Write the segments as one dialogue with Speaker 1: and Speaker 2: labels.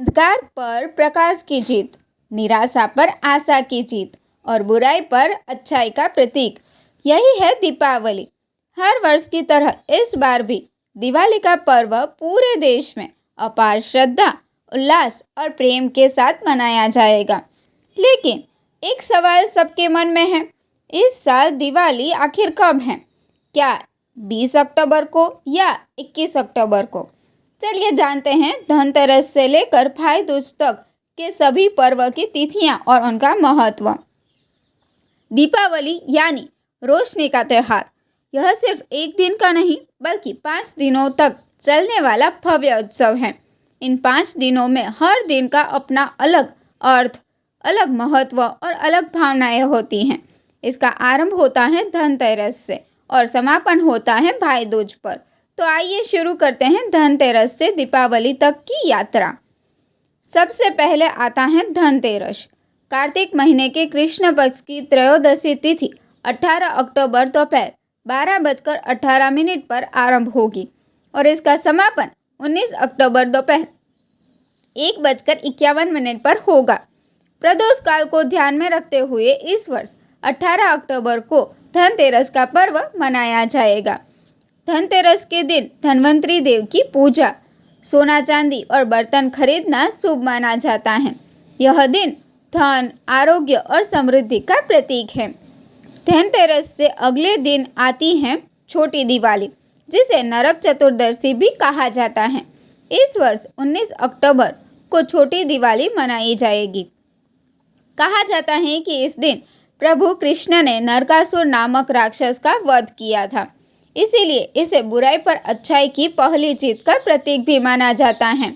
Speaker 1: अंधकार पर प्रकाश की जीत, निराशा पर आशा की जीत और बुराई पर अच्छाई का प्रतीक, यही है दीपावली। हर वर्ष की तरह इस बार भी दिवाली का पर्व पूरे देश में अपार श्रद्धा, उल्लास और प्रेम के साथ मनाया जाएगा। लेकिन एक सवाल सबके मन में है, इस साल दिवाली आखिर कब है? क्या 20 अक्टूबर को या 21 अक्टूबर को? चलिए जानते हैं धनतेरस से लेकर भाई दूज तक के सभी पर्व की तिथियां और उनका महत्व। दीपावली यानी रोशनी का त्यौहार, यह सिर्फ एक दिन का नहीं बल्कि 5 दिनों तक चलने वाला भव्य उत्सव है। इन 5 दिनों में हर दिन का अपना अलग अर्थ, अलग महत्व और अलग भावनाएं होती हैं। इसका आरंभ होता है धनतेरस से और समापन होता है भाई दूज पर। तो आइए शुरू करते हैं धनतेरस से दीपावली तक की यात्रा। सबसे पहले आता है धनतेरस। कार्तिक महीने के कृष्ण पक्ष की त्रयोदशी तिथि 18 अक्टूबर दोपहर 12:18 पर आरंभ होगी और इसका समापन 19 अक्टूबर दोपहर 1:51 पर होगा। प्रदोष काल को ध्यान में रखते हुए इस वर्ष 18 अक्टूबर को धनतेरस का पर्व मनाया जाएगा। धनतेरस के दिन धन्वंतरी देव की पूजा, सोना चांदी और बर्तन खरीदना शुभ माना जाता है। यह दिन धन, आरोग्य और समृद्धि का प्रतीक है। धनतेरस से अगले दिन आती है छोटी दिवाली, जिसे नरक चतुर्दशी भी कहा जाता है। इस वर्ष 19 अक्टूबर को छोटी दिवाली मनाई जाएगी। कहा जाता है कि इस दिन प्रभु कृष्ण ने नरकासुर नामक राक्षस का वध किया था, इसीलिए इसे बुराई पर अच्छाई की पहली जीत का प्रतीक भी माना जाता है।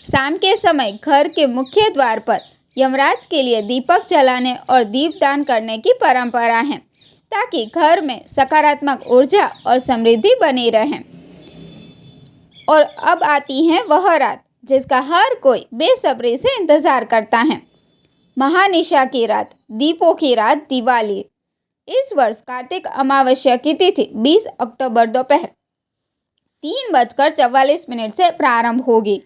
Speaker 1: शाम के समय घर के मुख्य द्वार पर यमराज के लिए दीपक जलाने और दीपदान करने की परंपरा है, ताकि घर में सकारात्मक ऊर्जा और समृद्धि बनी रहे। और अब आती है वह रात जिसका हर कोई बेसब्री से इंतजार करता है, महानिशा की रात, दीपों की रात, दिवाली। इस वर्ष कार्तिक अमावस्या की तिथि 20 अक्टूबर दोपहर 3:44 से प्रारंभ होगी।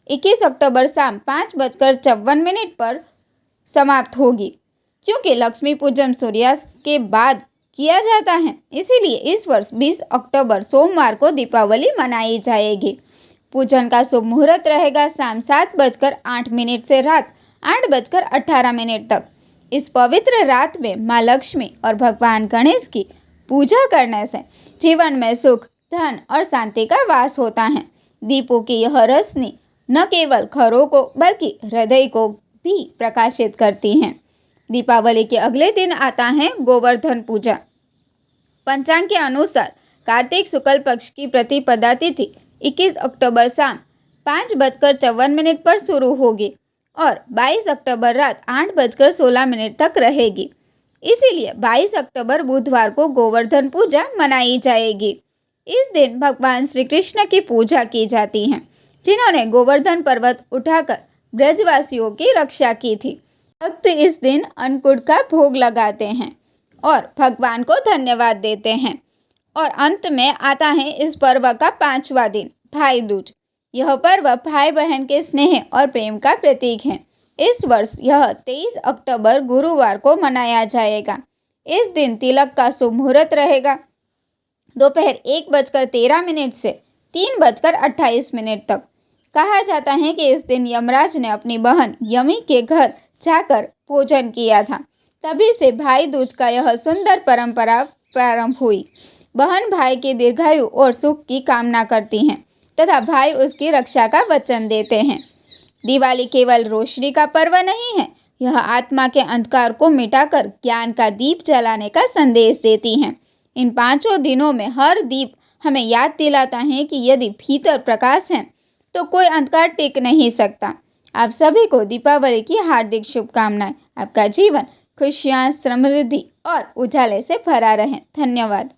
Speaker 1: 21 अक्टूबर शाम 5:54 पर समाप्त होगी। क्योंकि लक्ष्मी पूजन सूर्यास्त के बाद किया जाता है, इसीलिए इस वर्ष 20 अक्टूबर सोमवार को दीपावली मनाई जाएगी। पूजन का शुभ मुहूर्त रहेगा शाम 7:08 से रात 8:18 तक। इस पवित्र रात में माँ लक्ष्मी और भगवान गणेश की पूजा करने से जीवन में सुख, धन और शांति का वास होता है। दीपों की यह रोशनी न केवल घरों को बल्कि हृदय को भी प्रकाशित करती हैं। दीपावली के अगले दिन आता है गोवर्धन पूजा। पंचांग के अनुसार कार्तिक शुक्ल पक्ष की प्रतिपदा तिथि 21 अक्टूबर शाम 5:54 पर शुरू होगी और 22 अक्टूबर रात 8:16 तक रहेगी। इसीलिए 22 अक्टूबर बुधवार को गोवर्धन पूजा मनाई जाएगी। इस दिन भगवान श्री कृष्ण की पूजा की जाती है, जिन्होंने गोवर्धन पर्वत उठाकर ब्रजवासियों की रक्षा की थी। भक्त इस दिन अन्नकूट का भोग लगाते हैं और भगवान को धन्यवाद देते हैं। और अंत में आता है इस पर्व का 5वां दिन, भाई दूज। यह पर्व भाई बहन के स्नेह और प्रेम का प्रतीक है। इस वर्ष यह 23 अक्टूबर गुरुवार को मनाया जाएगा। इस दिन तिलक का शुभ मुहूर्त रहेगा दोपहर 1:13 से 3:28 तक। कहा जाता है कि इस दिन यमराज ने अपनी बहन यमी के घर जाकर भोजन किया था, तभी से भाई दूज का यह सुंदर परंपरा प्रारंभ हुई। बहन भाई की दीर्घायु और सुख की कामना करती हैं तथा भाई उसकी रक्षा का वचन देते हैं। दिवाली केवल रोशनी का पर्व नहीं है, यह आत्मा के अंधकार को मिटाकर ज्ञान का दीप जलाने का संदेश देती है। इन 5 दिनों में हर दीप हमें याद दिलाता है कि यदि भीतर प्रकाश है तो कोई अंधकार टिक नहीं सकता। आप सभी को दीपावली की हार्दिक शुभकामनाएं। आपका जीवन खुशियाँ, समृद्धि और उजाले से भरा रहे। धन्यवाद।